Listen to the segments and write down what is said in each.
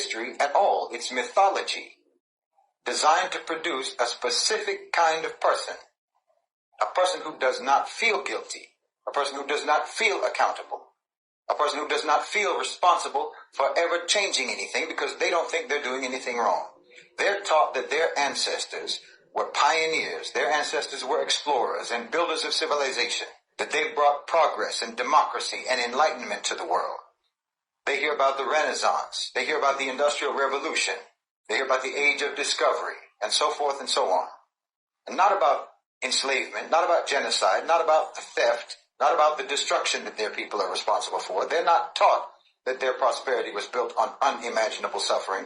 history at all. It's mythology designed to produce a specific kind of person. A person who does not feel guilty. A person who does not feel accountable. A person who does not feel responsible for ever changing anything because they don't think they're doing anything wrong. They're taught that their ancestors were pioneers. Their ancestors were explorers and builders of civilization. That they brought progress and democracy and enlightenment to the world. They hear about the Renaissance. They hear about the Industrial Revolution. They hear about the Age of Discovery and so forth and so on. And not about enslavement, not about genocide, not about the theft, not about the destruction that their people are responsible for. They're not taught that their prosperity was built on unimaginable suffering.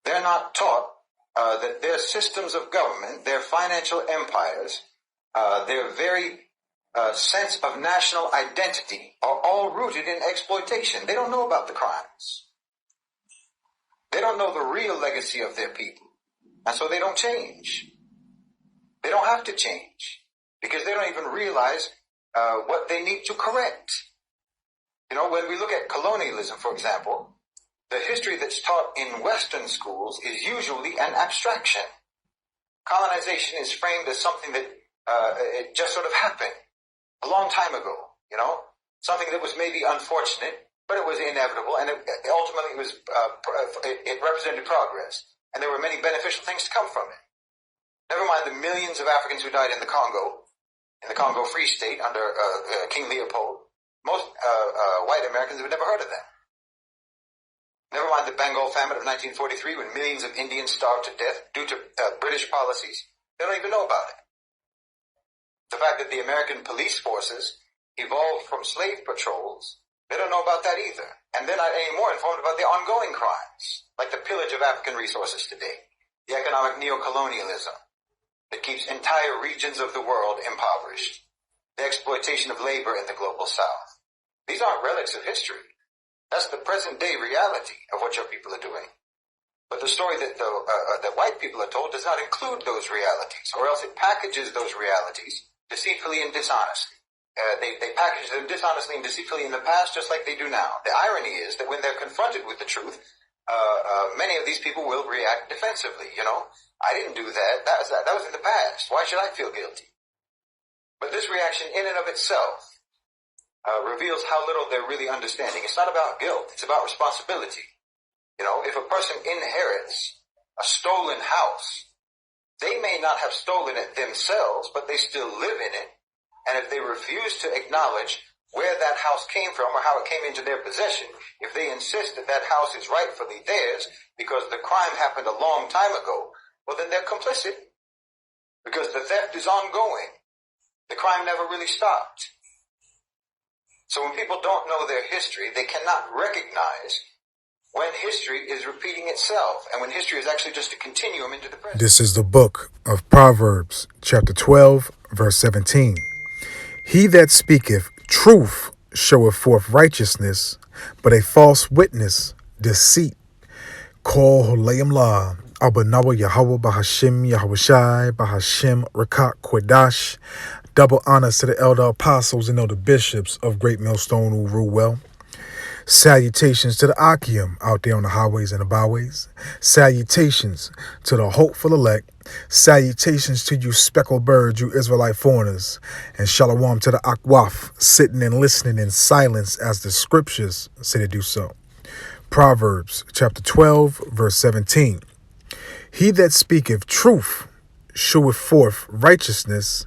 They're not taught that their systems of government, their financial empires, their very sense of national identity are all rooted in exploitation. They don't know about the crimes. They don't know the real legacy of their people. And so they don't change. They don't have to change because they don't even realize what they need to correct. You know, when we look at colonialism, for example, the history that's taught in Western schools is usually an abstraction. Colonization is framed as something that it just sort of happened a long time ago, you know, something that was maybe unfortunate, but it was inevitable, and ultimately it represented progress, and there were many beneficial things to come from it. Never mind the millions of Africans who died in the Congo Free State under King Leopold. Most white Americans have never heard of them. Never mind the Bengal famine of 1943 when millions of Indians starved to death due to British policies. They don't even know about it. The fact that the American police forces evolved from slave patrols, they don't know about that either. And they're not any more informed about the ongoing crimes, like the pillage of African resources today, the economic neocolonialism that keeps entire regions of the world impoverished, the exploitation of labor in the global south. These aren't relics of history. That's the present day reality of what your people are doing. But the story that that white people are told does not include those realities, or else it packages those realities deceitfully and dishonestly. They packaged them dishonestly and deceitfully in the past just like they do now. The irony is that when they're confronted with the truth, many of these people will react defensively. You know, I didn't do that. That was in the past. Why should I feel guilty? But this reaction in and of itself reveals how little they're really understanding. It's not about guilt. It's about responsibility. You know, if a person inherits a stolen house, they may not have stolen it themselves, but they still live in it. And if they refuse to acknowledge where that house came from or how it came into their possession, if they insist that that house is rightfully theirs because the crime happened a long time ago, well, then they're complicit because the theft is ongoing. The crime never really stopped. So when people don't know their history, they cannot recognize when history is repeating itself and when history is actually just a continuum into the present. This is the book of Proverbs, chapter 12, verse 17. He that speaketh truth showeth forth righteousness, but a false witness deceit. Call Holayim La, Abanawa Yahweh Bahashim Yahweh Shai Bahashim Rakat Kwadash. Double honors to the elder apostles and elder bishops of Great Millstone who rule well. Salutations to the Akim out there on the highways and the byways. Salutations to the hopeful elect. Salutations to you speckled birds, you Israelite foreigners. And shalom to the Akwaf, sitting and listening in silence as the scriptures say to do so. Proverbs chapter 12, verse 17. He that speaketh truth sheweth forth righteousness,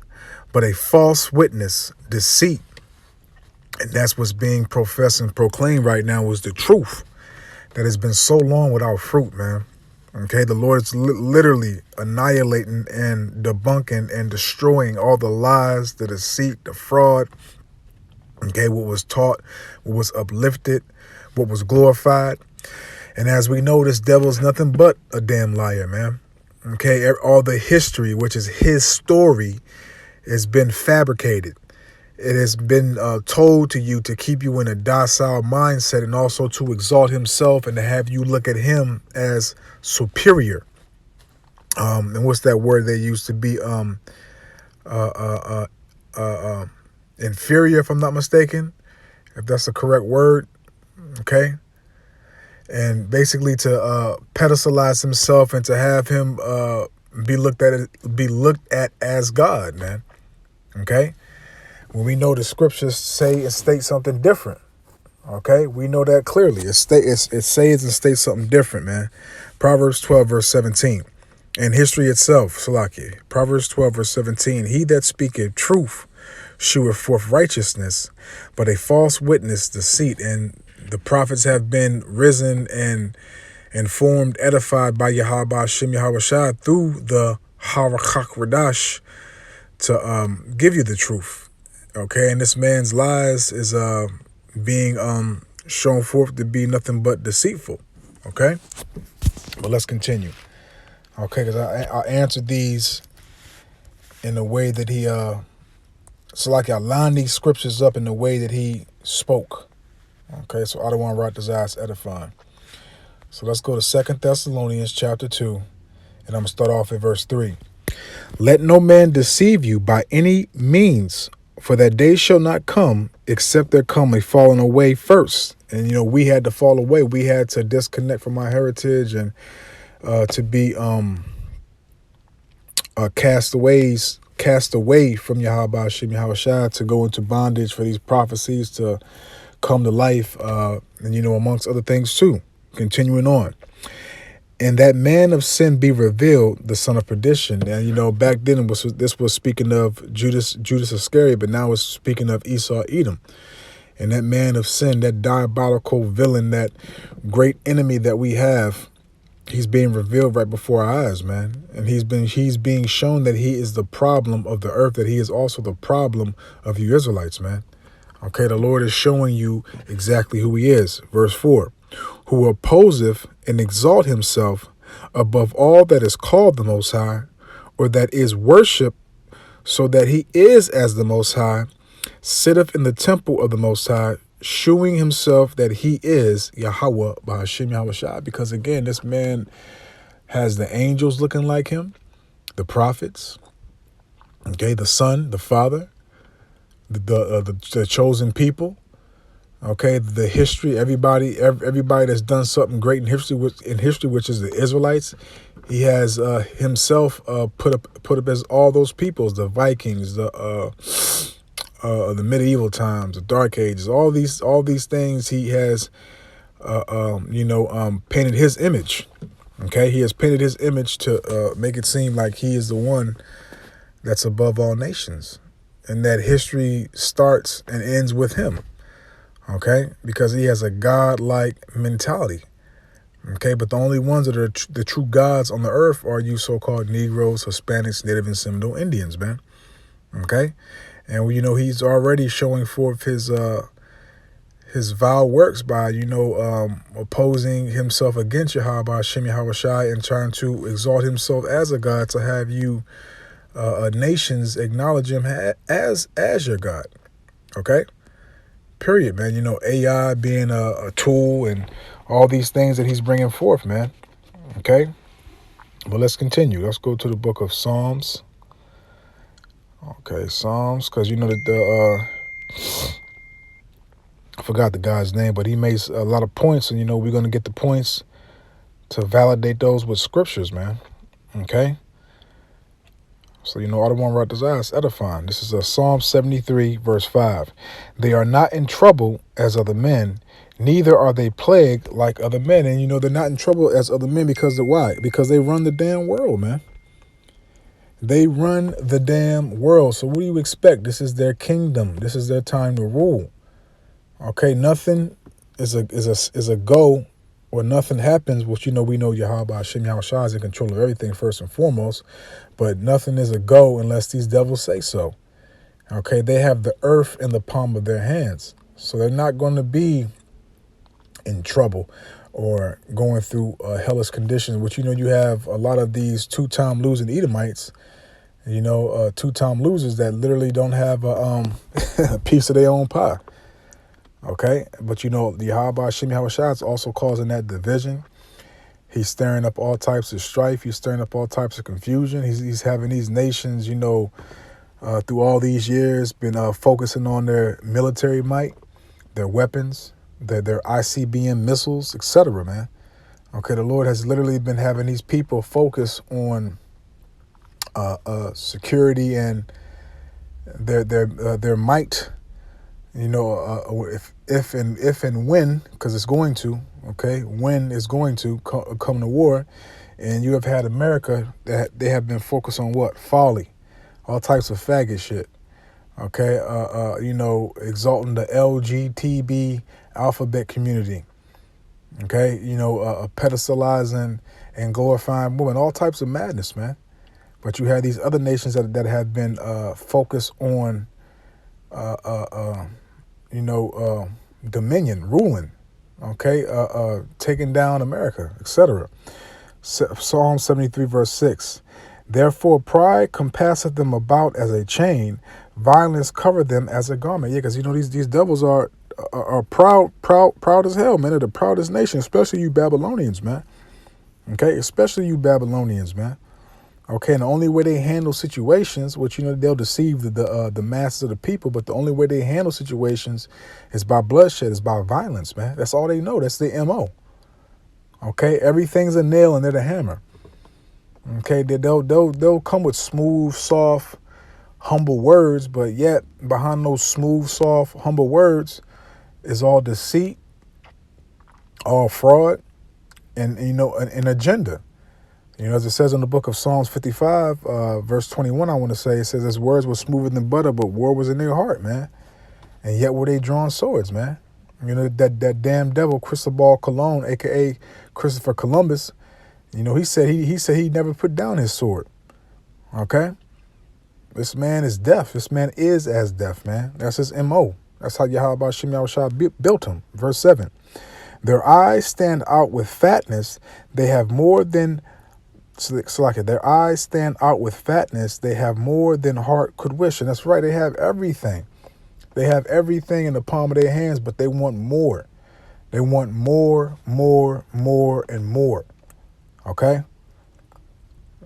but a false witness deceit. And that's what's being professed and proclaimed right now is the truth that has been so long without fruit, man. Okay, the Lord is literally annihilating and debunking and destroying all the lies, the deceit, the fraud. Okay, what was taught, what was uplifted, what was glorified. And as we know, this devil is nothing but a damn liar, man. Okay, all the history, which is his story, has been fabricated. It has been told to you to keep you in a docile mindset and also to exalt himself and to have you look at him as superior. And what's that word they used to be? Inferior, if I'm not mistaken, if that's the correct word. Okay. and basically to pedestalize himself and to have him be looked at as God, man. Okay, when we know the scriptures say and state something different. Okay, we know that clearly. It says and states something different, man. Proverbs 12 verse 17. And history itself, Salaki. Proverbs 12 verse 17. He that speaketh truth sheweth forth righteousness, but a false witness deceit. And the prophets have been risen and informed, edified by Yahweh Shem Yahweh Shai through the Harakak Radash to give you the truth. Okay, and this man's lies is being shown forth to be nothing but deceitful. Okay, but let's continue. Okay, because I answered these in the way that he I lined these scriptures up in the way that he spoke. Okay, so I don't want to write this ass edifying. So let's go to 2 Thessalonians chapter 2, and I'm going to start off at verse 3. Let no man deceive you by any means, for that day shall not come, except there come a falling away first. And, we had to fall away. We had to disconnect from our heritage and to be cast away from Yahweh Shem Yahweh Shai, to go into bondage for these prophecies to come to life, and amongst other things too. Continuing on. And that man of sin be revealed, the son of perdition. And back then this was speaking of Judas Iscariot, but now it's speaking of Esau Edom. And that man of sin, that diabolical villain, that great enemy that we have, he's being revealed right before our eyes, man. And he's being shown that he is the problem of the earth, that he is also the problem of you Israelites, man. Okay, the Lord is showing you exactly who he is. Verse 4, who opposeth and exalt himself above all that is called the Most High, or that is worshipped, so that he is as the Most High, sitteth in the temple of the Most High, shewing himself that he is Yahweh B'Hashem Yahweh Shai. Because again, this man has the angels looking like him, the prophets, okay, the Son, the Father, the chosen people, okay, the history, everybody that's done something great in history, which is the Israelites. He has himself put up as all those peoples, the Vikings, the medieval times, the Dark Ages, all these things. He has painted his image. Okay, he has painted his image to make it seem like he is the one that's above all nations, and that history starts and ends with him. Okay, because he has a God-like mentality. Okay, but the only ones that are the true gods on the earth are you so-called Negroes, Hispanics, Native and Seminole Indians, man. Okay, and he's already showing forth his vile works by opposing himself against Yahweh Shem Yahweh Shai and trying to exalt himself as a god, to have you nations acknowledge him as your God. Okay, period, man. AI being a tool and all these things that he's bringing forth, man. Okay, but let's continue. Let's go to the book of Psalms. Okay, Psalms, because that I forgot the guy's name, but he makes a lot of points, and we're going to get the points to validate those with scriptures, man. Okay, so I don't want to write this ass edifying. This is Psalm 73 verse 5. They are not in trouble as other men, neither are they plagued like other men. And they're not in trouble as other men because of why? Because they run the damn world, man. They run the damn world. So what do you expect? This is their kingdom. This is their time to rule. Okay, nothing is a go, or nothing happens, which we know Yahweh Hashem Yahweh Shai is in control of everything first and foremost, but nothing is a go unless these devils say so. Okay, they have the earth in the palm of their hands, so they're not going to be in trouble or going through hellish conditions, which you have a lot of these two-time losing Edomites, two-time losers that literally don't have a piece of their own pie. Okay, but the Yahweh Shem Yahweh Shai is also causing that division. He's stirring up all types of strife. He's stirring up all types of confusion. He's having these nations, through all these years, been focusing on their military might, their weapons, their ICBM missiles, etc., man. Okay, the Lord has literally been having these people focus on security and their might. You know, if and when, because it's going to, okay, when it's going to come to war, and you have had America that they have been focused on what? Folly, all types of faggot shit. Okay, you know, exalting the LGTB alphabet community. Okay, you know, pedestalizing and glorifying women, all types of madness, man. But you have these other nations that have been focused on, you know, dominion, ruling, okay, taking down America, etc. Psalm 73, verse 6. Therefore, pride compasseth them about as a chain, violence covered them as a garment. Yeah, because you know these devils are proud as hell, man. They're the proudest nation, especially you Babylonians, man. Okay, especially you Babylonians, man. Okay, and the only way they handle situations, which you know they'll deceive the masses of the people, but the only way they handle situations is by bloodshed, is by violence, man. That's all they know. That's their MO. Okay, everything's a nail and they're the hammer. Okay, they'll come with smooth, soft, humble words, but yet behind those smooth, soft, humble words is all deceit, all fraud, and you know an agenda. You know, as it says in the book of Psalms 55, verse 21, I want to say, it says, his words were smoother than butter, but war was in their heart, man. And yet were they drawing swords, man. You know, that damn devil, Cristobal Colon, a.k.a. Christopher Columbus, you know, he said he never put down his sword. Okay? This man is deaf. This man is as deaf, man. That's his M.O. That's how Yahweh Shem Yahushua built him. Verse 7. Their eyes stand out with fatness. They have more than... Their eyes stand out with fatness. They have more than heart could wish. And that's right. They have everything. They have everything in the palm of their hands, but they want more. They want more, and more. Okay?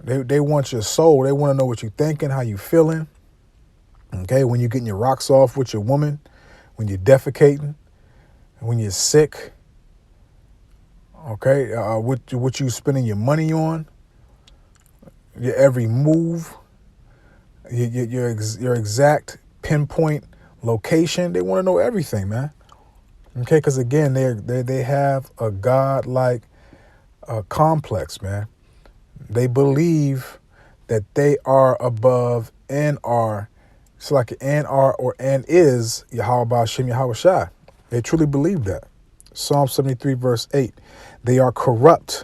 They want your soul. They want to know what you're thinking, how you feeling. Okay? When you're getting your rocks off with your woman, when you're defecating, when you're sick. Okay? What you spending your money on. Your every move, your exact pinpoint location. They want to know everything, man. Okay, because again, they have a godlike complex, man. They believe that they are above and are. It's like and are or and is Yahweh Shem Yahweh Shai. They truly believe that. Psalm 73, verse 8. They are corrupt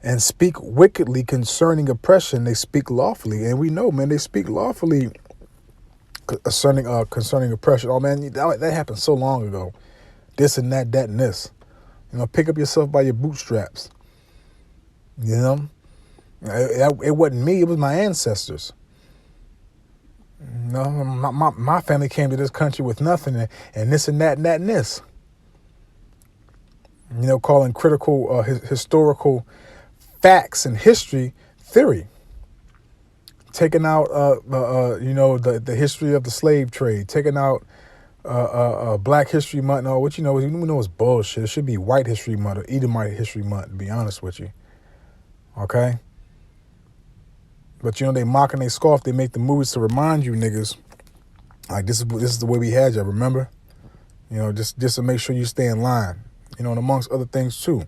and speak wickedly concerning oppression. They speak lawfully. And we know, man, they speak lawfully concerning oppression. Oh, man, that happened so long ago. This and that and this. You know, pick up yourself by your bootstraps. You know? It wasn't me. It was my ancestors. You know, my family came to this country with nothing and this and that and this. You know, calling critical historical facts and history theory, taking out you know the history of the slave trade, taking out Black History Month. No, what you know is bullshit. It should be White History Month or Edomite History Month, to be honest with you. Okay, but you know they mock and they scoff. They make the movies to remind you niggas like this is the way we had you. Remember, you know, just to make sure you stay in line. You know, and amongst other things too.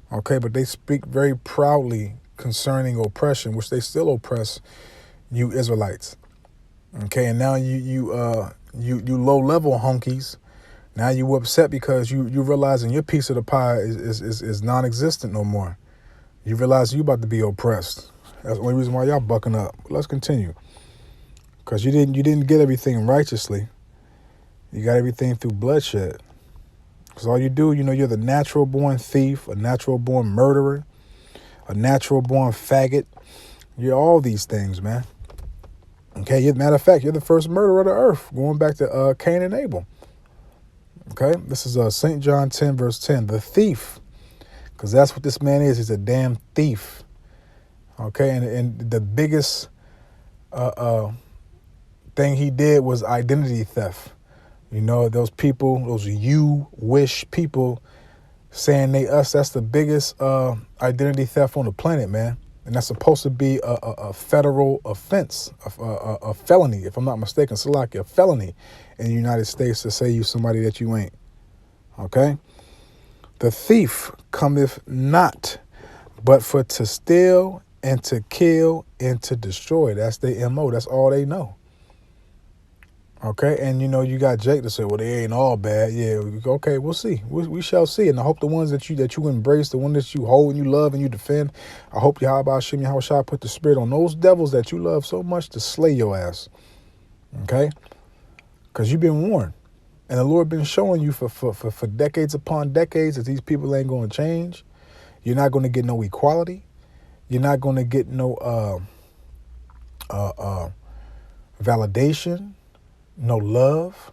Okay, but they speak very proudly concerning oppression, which they still oppress you Israelites. Okay, and now you low level hunkies, now you upset because you realizing your piece of the pie is non-existent no more. You realize you about to be oppressed. That's the only reason why y'all bucking up. But let's continue, because you didn't get everything righteously. You got everything through bloodshed. Because all you do, you know, you're the natural-born thief, a natural-born murderer, a natural-born faggot. You're all these things, man. Okay, matter of fact, you're the first murderer of the earth, going back to Cain and Abel. Okay, this is St. John 10, verse 10. The thief, because that's what this man is. He's a damn thief. Okay, and the biggest thing he did was identity theft. You know, those people, those you wish people saying they us, that's the biggest identity theft on the planet, man. And that's supposed to be a federal offense, a felony, if I'm not mistaken, Salaki, a felony in the United States to say you somebody that you ain't. Okay? The thief cometh not, but for to steal and to kill and to destroy. That's their MO. That's all they know. Okay, and you know, you got Jake to say, well, they ain't all bad. Yeah, okay, we'll see. We shall see. And I hope the ones that you embrace, the one that you hold and you love and you defend, I hope Yahweh Hashem Yahushua put the spirit on those devils that you love so much to slay your ass. Okay? Because you've been warned. And the Lord been showing you for decades upon decades that these people ain't going to change. You're not going to get no equality. You're not going to get no validation. No love,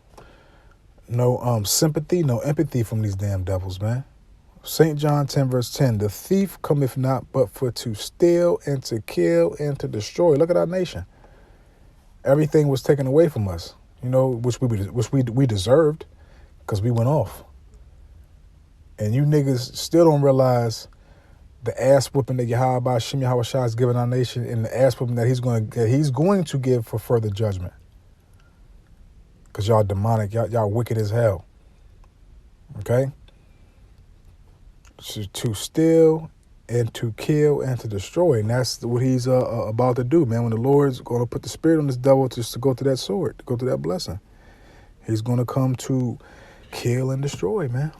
no sympathy, no empathy from these damn devils, man. St. John 10 verse 10, the thief cometh not but for to steal and to kill and to destroy. Look at our nation. Everything was taken away from us, you know, which we deserved because we went off. And you niggas still don't realize the ass whooping that Yahweh Shem Yahushua is giving our nation and the ass whooping that he's going to give for further judgment. Because y'all demonic, y'all wicked as hell. Okay? To steal and to kill and to destroy. And that's what he's about to do, man. When the Lord's going to put the spirit on this devil just to go to that sword, to go to that blessing. He's going to come to kill and destroy, man.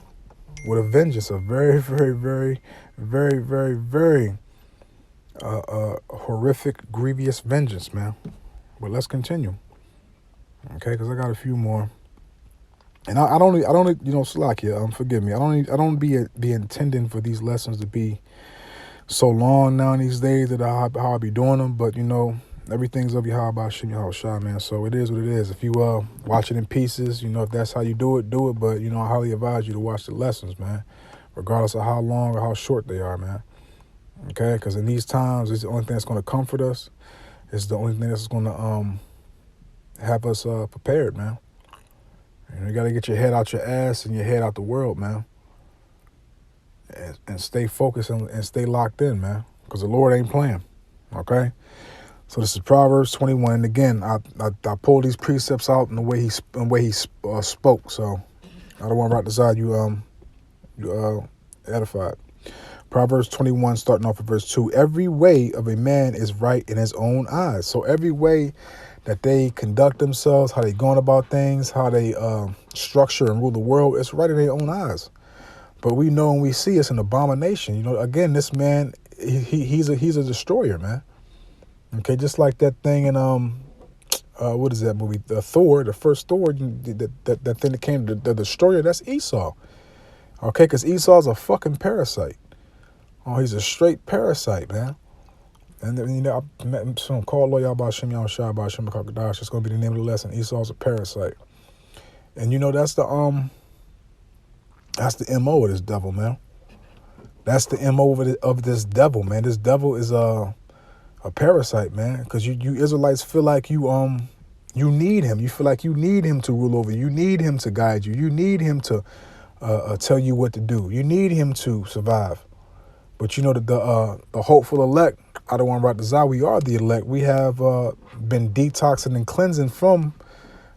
With a vengeance, a very, very, very, very, very, very horrific, grievous vengeance, man. But let's continue. Okay, because I got a few more, and I don't, you know, Slakia, forgive me. I don't be intending for these lessons to be so long now in these days that how I be doing them. But you know, everything's of Yahweh Shem Yahushua, man. So it is what it is. If you watch it in pieces, you know, if that's how you do it, do it. But you know, I highly advise you to watch the lessons, man, regardless of how long or how short they are, man. Okay, because in these times, it's the only thing that's going to comfort us. It's the only thing that's going to have us prepared, man. You got to get your head out your ass and your head out the world, man. And stay focused and stay locked in, man. Because the Lord ain't playing, okay? So this is Proverbs 21. And again, I pulled these precepts out in the way he spoke. So I don't want to write this out. You edified. Proverbs 21, starting off at verse 2. Every way of a man is right in his own eyes. So every way that they conduct themselves, how they going about things, how they structure and rule the world, it's right in their own eyes. But we know and we see it's an abomination. You know, again, this man, he's a destroyer, man. Okay, just like that thing in what is that movie? Thor, the first Thor, that thing that came, the destroyer. That's Esau. Okay, because Esau's a fucking parasite. Oh, he's a straight parasite, man. And you know, I met some call lawyer about Shem Yahushua, about Shem Kakadash. That's going to be the name of the lesson. Esau's a parasite. And you know, that's the MO of this devil, man. That's the MO of this devil, man. This devil is a parasite, man. Because you Israelites feel like you need him. You feel like you need him to rule over you. You need him to guide you. You need him to tell you what to do. You need him to survive. But you know, the hopeful elect, I don't want to write the Zah, we are the elect. We have been detoxing and cleansing from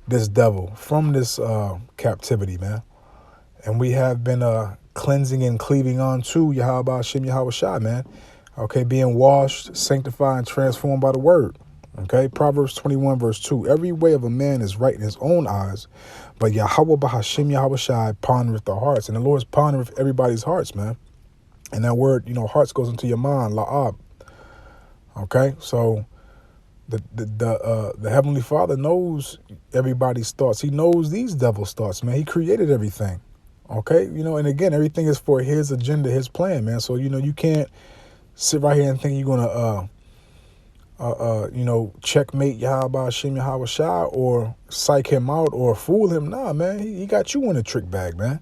this devil, from this captivity, man. And we have been cleansing and cleaving on to Yahweh Shem Yahushua, man. Okay, being washed, sanctified, and transformed by the word. Okay, Proverbs 21 verse 2. Every way of a man is right in his own eyes, but Yahweh Bahashem Yahushua pondereth the hearts. And the Lord's pondereth everybody's hearts, man. And that word, you know, hearts goes into your mind, la'ab. Okay, so the Heavenly Father knows everybody's thoughts. He knows these devil's thoughts, man. He created everything. Okay, you know, and again, everything is for his agenda, his plan, man. So, you know, you can't sit right here and think you're gonna you know, checkmate Yahweh Shem Yahushua or psych him out or fool him. Nah, man, he got you in a trick bag, man.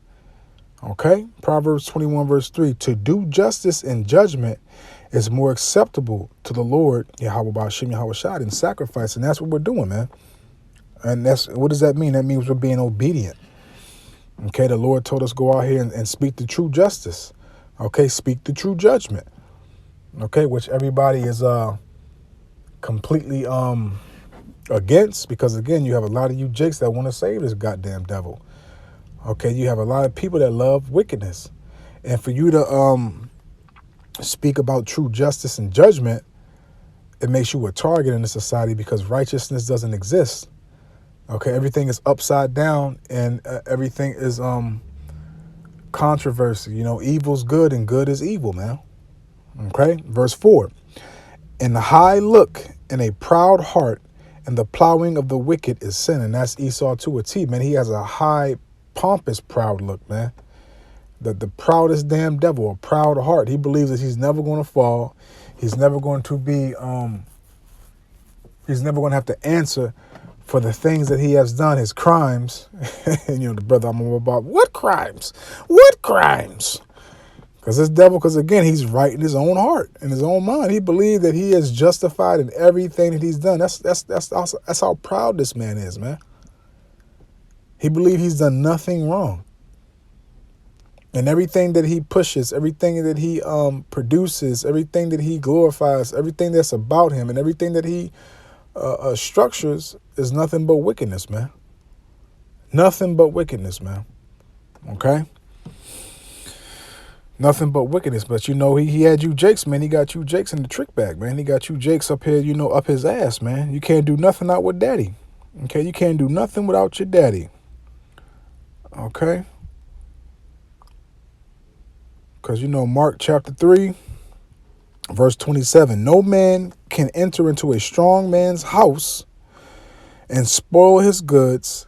Okay, Proverbs 21 verse 3. To do justice and judgment is more acceptable to the Lord Yahweh Shem Yahushua than sacrifice, and that's what we're doing, man. And what does that mean? That means we're being obedient. Okay, the Lord told us go out here and speak the true justice. Okay, speak the true judgment. Okay, which everybody is completely against, because again, you have a lot of you jakes that want to save this goddamn devil. Okay, you have a lot of people that love wickedness. And for you to speak about true justice and judgment, it makes you a target in the society because righteousness doesn't exist. Okay, everything is upside down and everything is controversy. You know, evil's good and good is evil, man. Okay, verse 4. And the high look and a proud heart and the plowing of the wicked is sin. And that's Esau to a T, man. He has a high, pompous, proud look, man. The proudest damn devil, a proud heart. He believes that he's never going to fall. He's never going to be, he's never going to have to answer for the things that he has done, his crimes. And, you know, the brother I'm about, what crimes? What crimes? Because this devil, because again, he's right in his own heart, in his own mind. He believes that he is justified in everything that he's done. That's how proud this man is, man. He believes he's done nothing wrong. And everything that he pushes, everything that he produces, everything that he glorifies, everything that's about him, and everything that he structures is nothing but wickedness, man. Nothing but wickedness, man. Okay? Nothing but wickedness. But, you know, he had you jakes, man. He got you jakes in the trick bag, man. He got you jakes up here, you know, up his ass, man. You can't do nothing out with daddy. Okay? You can't do nothing without your daddy. Okay? Because, you know, Mark chapter 3, verse 27, no man can enter into a strong man's house and spoil his goods,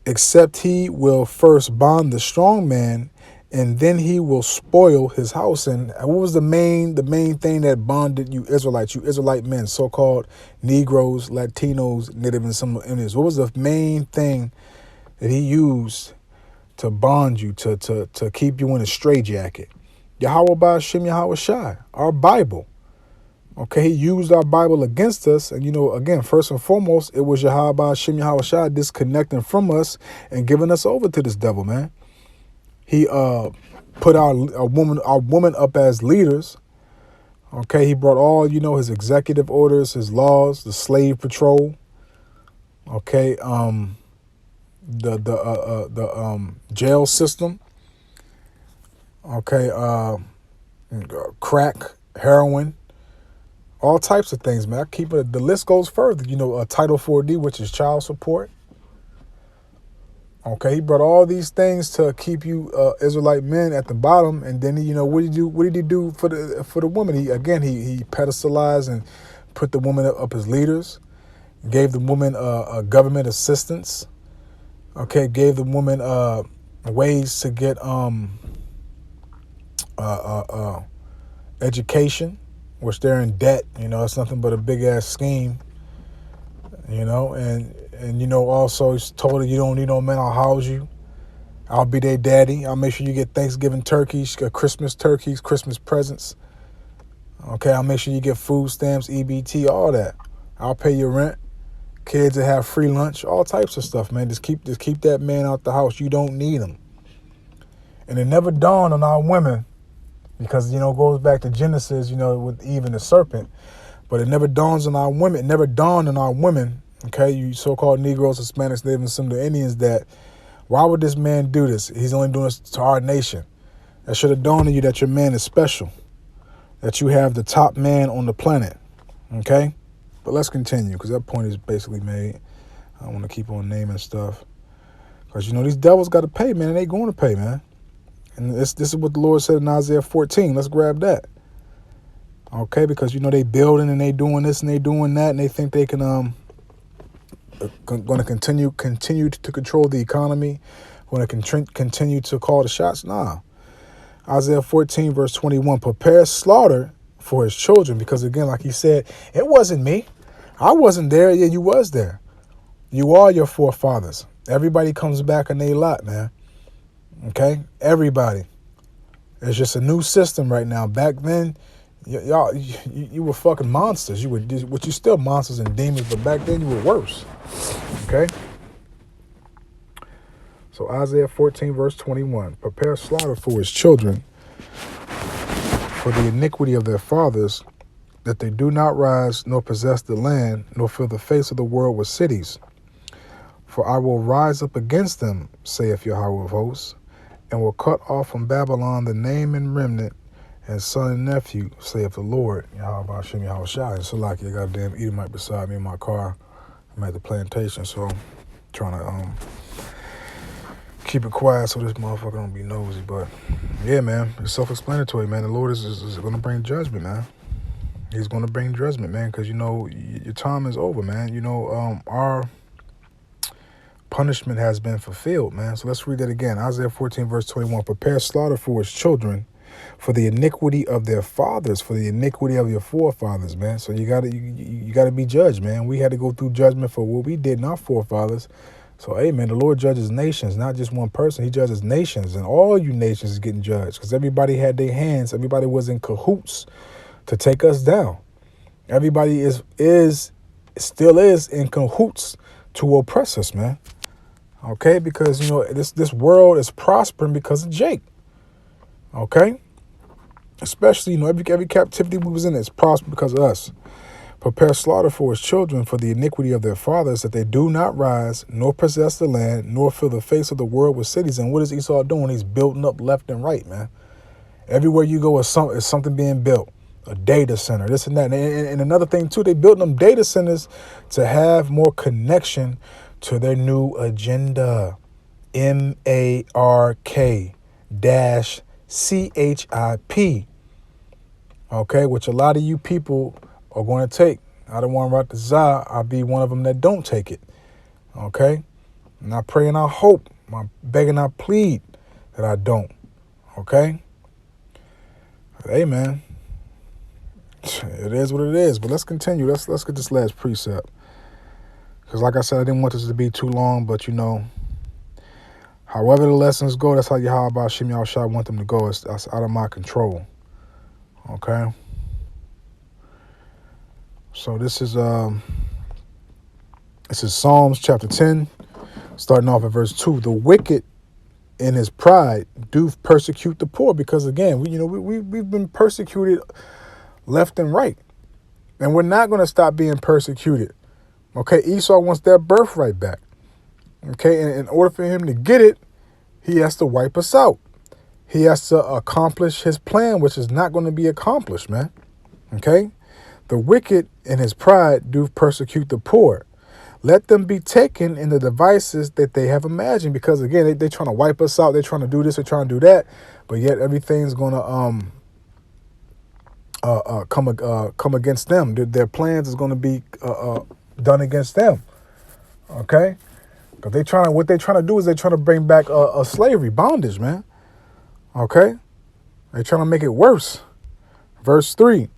except he will first bond the strong man, and then he will spoil his house. And what was the main thing that bonded you Israelite men, so-called Negroes, Latinos, Native and some Indians? What was the main thing that he used to bond you, to keep you in a straitjacket? Yahweh Ba'ashem Yahweh Shai, our Bible. Okay, he used our Bible against us. And, you know, again, first and foremost, it was Yahweh Ba'ashem Yahweh Shai disconnecting from us and giving us over to this devil, man. He put our woman up as leaders. Okay, he brought all, you know, his executive orders, his laws, the slave patrol. Okay, the jail system. Okay, crack, heroin, all types of things, man. I keep it. The list goes further. You know, Title 4D, which is child support. Okay, he brought all these things to keep you Israelite men at the bottom, and then you know what did he do? What did he do for the woman? He pedestalized and put the woman up as leaders, gave the woman government assistance. Okay, gave the woman ways to get education, which they're in debt. You know, it's nothing but a big ass scheme. You know, and you know, also he's told her you don't need no man, I'll house you. I'll be their daddy. I'll make sure you get Thanksgiving turkeys, Christmas turkeys, Christmas presents. Okay, I'll make sure you get food stamps, EBT, all that. I'll pay your rent. Kids that have free lunch, all types of stuff, man. Just keep that man out the house. You don't need him. And it never dawned on our women, because, you know, it goes back to Genesis, you know, with Eve and the serpent. But it never dawns on our women. It never dawned on our women, okay, you so-called Negroes, Hispanics, Native, and some of the Indians, that why would this man do this? He's only doing this to our nation. That should have dawned on you that your man is special, that you have the top man on the planet, okay? But let's continue, because that point is basically made. I don't want to keep on naming stuff. Because, you know, these devils got to pay, man, and they going to pay, man. And this is what the Lord said in Isaiah 14. Let's grab that. Okay, because, you know, they building and they doing this and they doing that, and they think they can going to continue to control the economy, going to continue to call the shots. Nah. Isaiah 14 verse 21, prepare slaughter for his children, because again, like he said, it wasn't me. I wasn't there. Yeah, you was there. You are your forefathers. Everybody comes back in their lot, man. Okay, everybody. It's just a new system right now. Back then, y'all, you were fucking monsters. You still monsters and demons, but back then you were worse. Okay. So Isaiah 14, verse 21. Prepare slaughter for his children, for the iniquity of their fathers, that they do not rise, nor possess the land, nor fill the face of the world with cities. For I will rise up against them, saith Yahweh of hosts, and will cut off from Babylon the name and remnant, and son and nephew, saith the Lord. Yahweh Hashem Yahweh Shai. And so like you goddamn Edomite beside me in my car. I'm at the plantation, so I'm trying to keep it quiet so this motherfucker don't be nosy. But yeah, man, it's self-explanatory, man. The Lord is going to bring judgment, man. He's going to bring judgment, man, because, you know, your time is over, man. You know, our punishment has been fulfilled, man. So let's read that again. Isaiah 14, verse 21. Prepare slaughter for his children, for the iniquity of their fathers, for the iniquity of your forefathers, man. So you gotta be judged, man. We had to go through judgment for what we did, not forefathers. So, hey, man, the Lord judges nations, not just one person. He judges nations, and all you nations is getting judged because everybody had their hands. Everybody was in cahoots to take us down. Everybody still is in cahoots to oppress us, man. Okay, because, you know, this world is prospering because of Jake. Okay, especially, you know, every captivity we was in is prospered because of us. Prepare slaughter for his children, for the iniquity of their fathers, that they do not rise, nor possess the land, nor fill the face of the world with cities. And what is Esau doing? He's building up left and right, man. Everywhere you go is something being built. A data center, this and that. And another thing, too, they built them data centers to have more connection to their new agenda. MARK-CHIP. Okay, which a lot of you people are going to take. I don't want to write the Zah. I'll be one of them that don't take it. Okay? And I pray and I hope, I beg and I plead that I don't. Okay? Hey, man. It is what it is. But let's continue. Let's get this last precept. Because like I said, I didn't want this to be too long, but you know, however the lessons go, that's how Yahweh Hashem Yahweh Shai want them to go. It's out of my control. Okay? So this is Psalms chapter 10, starting off at verse 2. The wicked in his pride do persecute the poor, because again, we've been persecuted left and right, and we're not going to stop being persecuted. Okay, Esau wants that birthright back. Okay, and in order for him to get it, he has to wipe us out. He has to accomplish his plan, which is not going to be accomplished, man. Okay. The wicked in his pride do persecute the poor. Let them be taken in the devices that they have imagined. Because again, they're trying to wipe us out. They're trying to do this. They're trying to do that. But yet everything's going to come against them. Their plans is going to be done against them. Okay, because what they're trying to do is they're trying to bring back a slavery, bondage, man. Okay, they're trying to make it worse. Verse 3.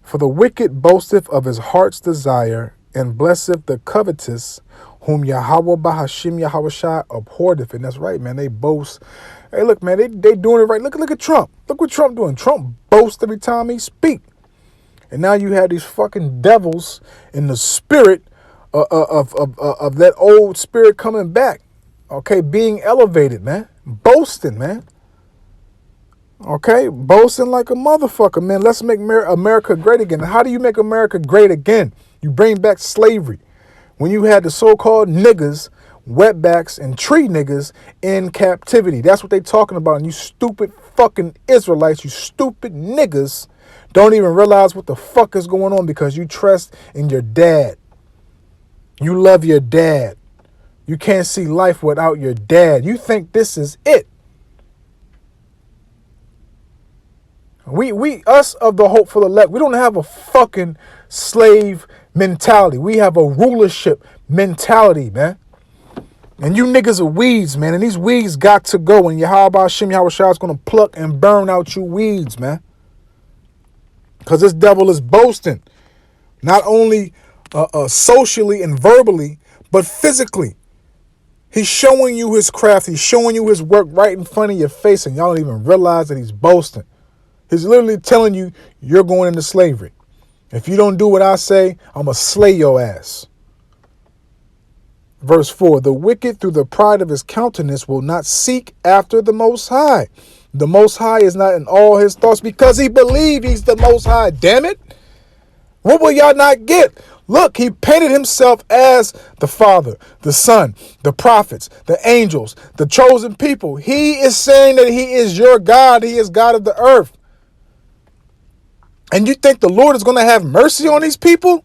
For the wicked boasteth of his heart's desire, and blesseth the covetous, whom Yahweh Bahashim Yahweh Shai abhorreth. And that's right, man. They boast. Hey, look, man, they doing it right. Look at Trump. Look what Trump doing. Trump boasts every time he speak. And now you have these fucking devils in the spirit of that old spirit coming back. Okay, being elevated, man. Boasting, man. Okay, boasting like a motherfucker, man. Let's make America great again. How do you make America great again? You bring back slavery. When you had the so-called niggas, wetbacks, and tree niggas in captivity. That's what they talking about. And you stupid fucking Israelites, you stupid niggas, don't even realize what the fuck is going on because you trust in your dad. You love your dad. You can't see life without your dad. You think this is it. Us of the hopeful elect, we don't have a fucking slave mentality. We have a rulership mentality, man. And you niggas are weeds, man. And these weeds got to go. And Yahweh Hashem Yahweh Shai is going to pluck and burn out you weeds, man. Because this devil is boasting. Not only socially and verbally, but physically. He's showing you his craft. He's showing you his work right in front of your face. And y'all don't even realize that he's boasting. He's literally telling you you're going into slavery. If you don't do what I say, I'm going to slay your ass. Verse 4, the wicked through the pride of his countenance will not seek after the Most High. The Most High is not in all his thoughts because he believes he's the Most High. Damn it. What will y'all not get? Look, he painted himself as the Father, the Son, the prophets, the angels, the chosen people. He is saying that he is your God. He is God of the earth. And you think the Lord is going to have mercy on these people?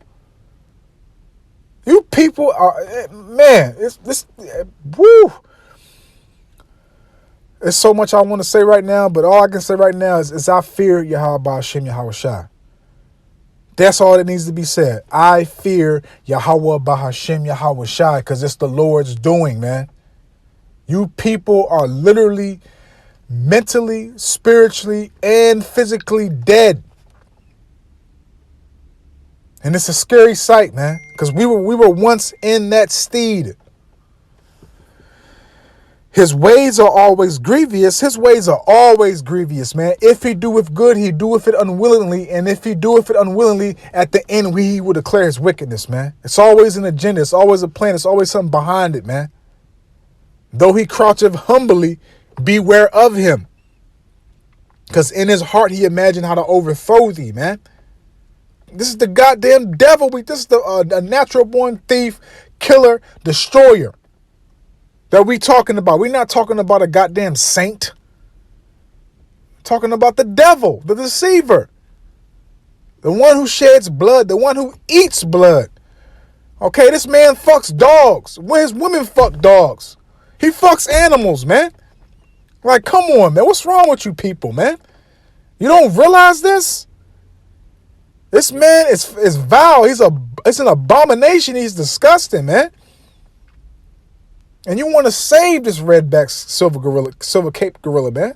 You people are, man, it's this, woo. There's so much I want to say right now, but all I can say right now is I fear Yahweh Hashem Yahweh Shai. That's all that needs to be said. I fear Yahweh Bahashem Yahweh Shai because it's the Lord's doing, man. You people are literally, mentally, spiritually, and physically dead. And it's a scary sight, man, because we were once in that steed. His ways are always grievous. His ways are always grievous, man. If he doeth good, he doeth it unwillingly. And if he doeth it unwillingly, at the end, he will declare his wickedness, man. It's always an agenda. It's always a plan. It's always something behind it, man. Though he croucheth humbly, beware of him. Because in his heart, he imagined how to overthrow thee, man. This is the goddamn devil. This is a natural-born thief, killer, destroyer that we talking about. We're not talking about a goddamn saint. We're talking about the devil, the deceiver. The one who sheds blood, the one who eats blood. Okay, this man fucks dogs. His women fuck dogs. He fucks animals, man. Like, come on, man. What's wrong with you people, man? You don't realize this? This man is vile. It's an abomination. He's disgusting, man. And you want to save this redback silver cape gorilla, man.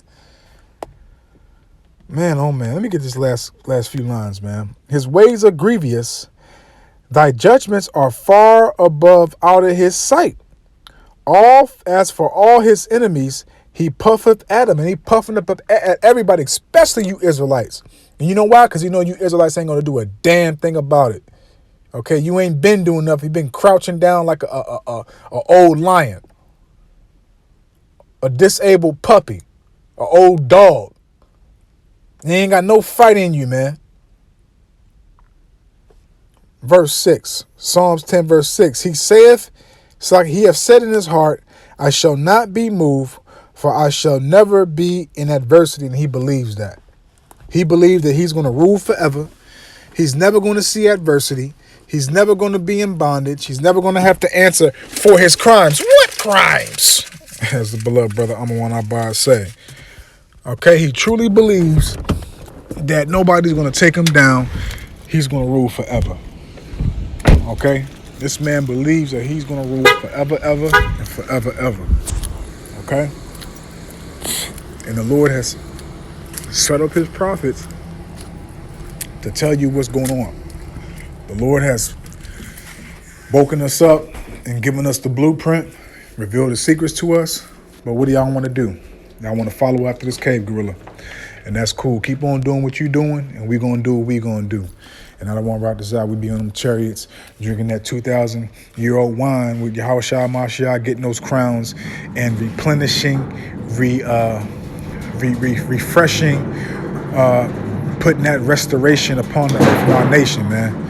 Man, oh man. Let me get this last few lines, man. His ways are grievous. Thy judgments are far above out of his sight. As for all his enemies, he puffeth at them. And he puffing up at everybody, especially you Israelites. And you know why? Because you know you Israelites ain't going to do a damn thing about it. Okay, you ain't been doing enough. You've been crouching down like a old lion, a disabled puppy, an old dog. You ain't got no fight in you, man. Verse 6, Psalms 10, verse 6. He saith, it's like he hath said in his heart, I shall not be moved, for I shall never be in adversity. And he believes that. He believes that he's going to rule forever. He's never going to see adversity. He's never going to be in bondage. He's never going to have to answer for his crimes. What crimes? As the beloved brother Amawan Abba say. Okay, he truly believes that nobody's going to take him down. He's going to rule forever. Okay? This man believes that he's going to rule forever, ever, and forever, ever. Okay? And the Lord has set up his prophets to tell you what's going on. The Lord has woken us up and given us the blueprint, revealed the secrets to us. But what do y'all want to do? Y'all want to follow after this cave gorilla. And that's cool. Keep on doing what you're doing, and we're going to do what we're going to do. And I don't want to rock this out. We be on them chariots, drinking that 2,000-year-old wine with Yahweh Shai Mashiach, getting those crowns, and replenishing, refreshing, putting that restoration upon the earth of our nation, man.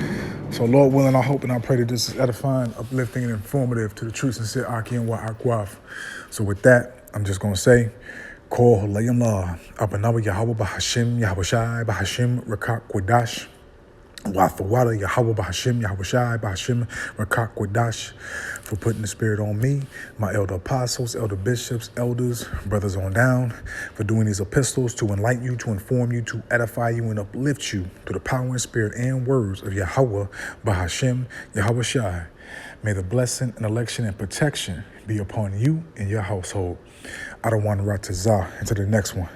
So Lord willing, I hope and I pray that this is edifying, uplifting, and informative to the true, sincere Aki and Wa Akwaf. So with that, I'm just going to say, Kol Halayim La, Abanawa Yahweh Bahashim, Yahweh Shai, Bahashim, Rakak Kwadash, Wathawada, Yahweh Bahashim, Yahweh Shai, Bahashim, Rakak Kwadash, for putting the spirit on me, my elder apostles, elder bishops, elders, brothers on down, for doing these epistles to enlighten you, to inform you, to edify you, and uplift you through the power and spirit and words of Yahweh Bahashim, Yahweh Shai. May the blessing and election and protection be upon you and your household. I don't want to rot to Zah into the next one.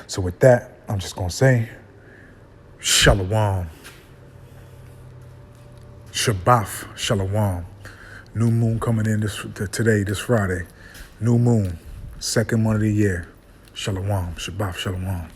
So with that, I'm just going to say, Shalom. Shabbat Shalom. New moon coming in today, this Friday. New moon, second month of the year. Shalom. Shabbat Shalom.